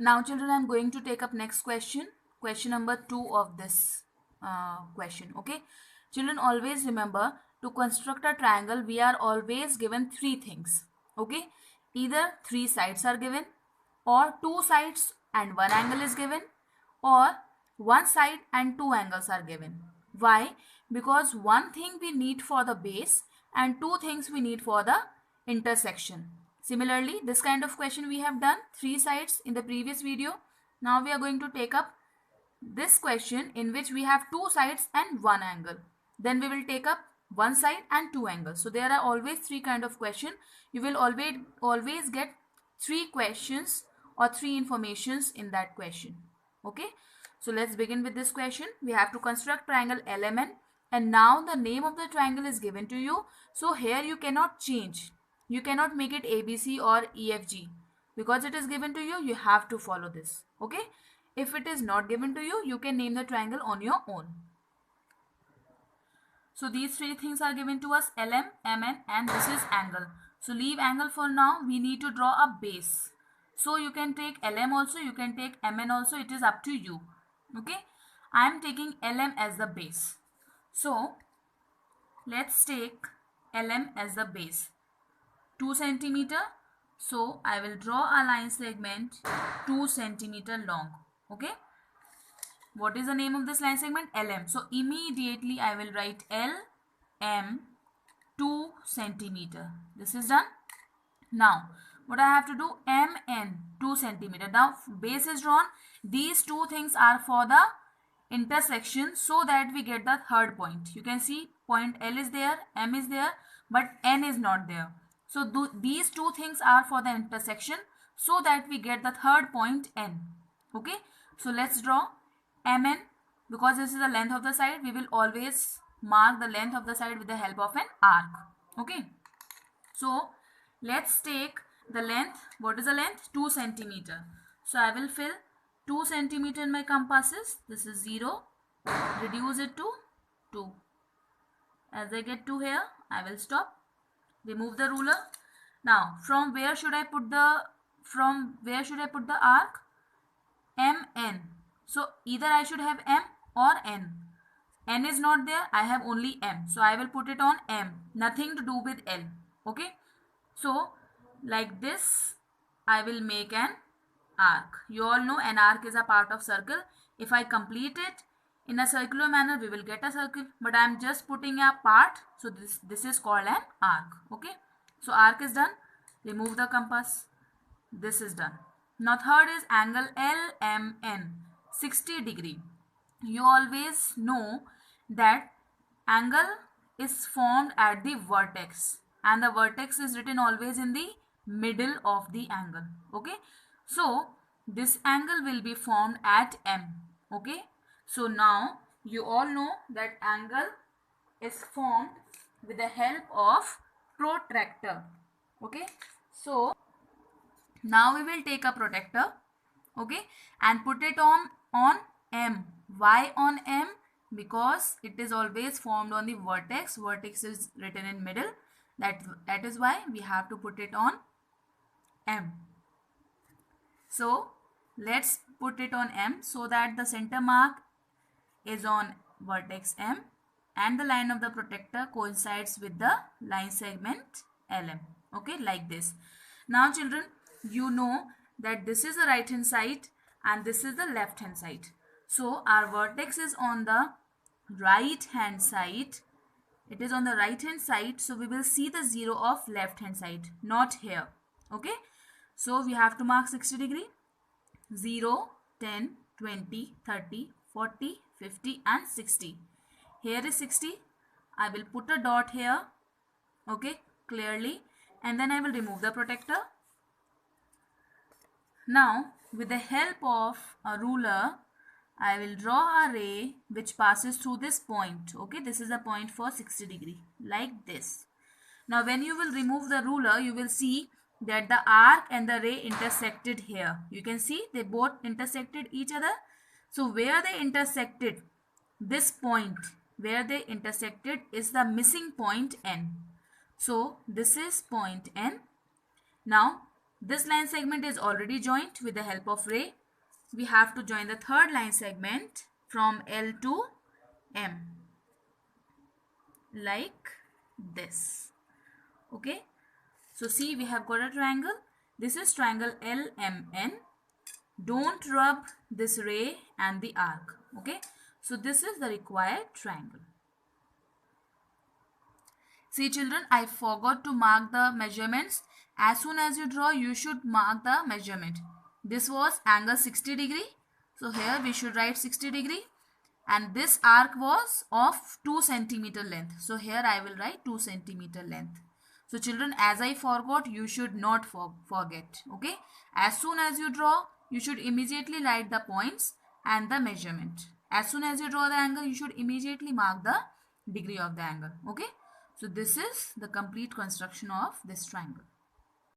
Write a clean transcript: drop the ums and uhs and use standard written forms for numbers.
Now children, I'm going to take up next question, question number 2 of this question. Okay children, always remember, to construct a triangle we are always given three things. Okay, either three sides are given, or two sides and one angle is given, or one side and two angles are given. Why? Because one thing we need for the base and two things we need for the intersection. Similarly, this kind of question we have done three sides in the previous video. Now we are going to take up this question in which we have two sides and one angle. Then we will take up one side and two angles. So there are always three kind of question. You will always get three questions or three informations in that question. Okay, so let's begin with this question. We have to construct triangle LMN, and now the name of the triangle is given to you. So here you cannot change. You cannot make it ABC or EFG. Because it is given to you, you have to follow this. Okay, if it is not given to you, you can name the triangle on your own. So these three things are given to us: LM, MN, and this is angle. So leave angle for now. We need to draw a base. So you can take LM also, you can take MN also. It is up to you. Okay, I am taking LM as the base. So let's take LM as the base. 2 centimeter. So I will draw a line segment 2 centimeter long. Okay, what is the name of this line segment? LM. So immediately I will write LM 2 centimeter. This is done. Now what I have to do? MN 2 centimeter. Now base is drawn. These two things are for the intersection, so that we get the third point. You can see point L is there, M is there, but N is not there. So these two things are for the intersection, so that we get the third point N. Okay, so let's draw MN. Because this is the length of the side, we will always mark the length of the side with the help of an arc. Okay, so let's take the length. What is the length? 2 centimeter. So I will fill 2 centimeter in my compasses. This is 0. Reduce it to 2. As I get 2 here, I will stop. Remove the ruler. Now from where should I put the arc? MN. So either I should have M or N. N is not there, I have only M. So I will put it on M. Nothing to do with L. Okay. So like this I will make an arc. You all know an arc is a part of circle. If I complete it in a circular manner, we will get a circle. But I am just putting a part. So this is called an arc. Okay. So arc is done. Remove the compass. This is done. Now third is angle LMN, 60 degree. You always know that angle is formed at the vertex, and the vertex is written always in the middle of the angle. Okay, so this angle will be formed at M. Okay, so now you all know that angle is formed with the help of protractor. Okay, so now we will take a protractor, okay, and put it on M. Why on M? Because it is always formed on the vertex. Vertex is written in middle. That is why we have to put it on M. So let's put it on M so that the center mark is on vertex M and the line of the protractor coincides with the line segment LM. Okay, like this. Now children, you know that this is the right hand side and this is the left hand side. So our vertex is on the right hand side. It is on the right hand side. So we will see the 0 of left hand side, not here. Okay. So we have to mark 60 degree. 0, 10, 20, 30, 40, 50 and 60. Here is 60. I will put a dot here. Okay, clearly. And then I will remove the protractor. Now, with the help of a ruler, I will draw a ray which passes through this point. Okay, this is a point for 60 degree, like this. Now, when you will remove the ruler, you will see that the arc and the ray intersected here. You can see they both intersected each other. So, where they intersected, this point where they intersected is the missing point N. So, this is point N. Now, This line segment is already joined with the help of ray. We have to join the third line segment from L to M like this. Okay. So see, we have got a triangle. This is triangle LMN. Don't rub this ray and the arc. Okay. So this is the required triangle. See children, I forgot to mark the measurements. As soon as you draw, you should mark the measurement. This was angle 60 degree. So here we should write 60 degree. And this arc was of 2 centimeter length. So here I will write 2 centimeter length. So children, as I forgot, you should not forget. Okay. As soon as you draw, you should immediately write the points and the measurement. As soon as you draw the angle, you should immediately mark the degree of the angle. Okay. So this is the complete construction of this triangle.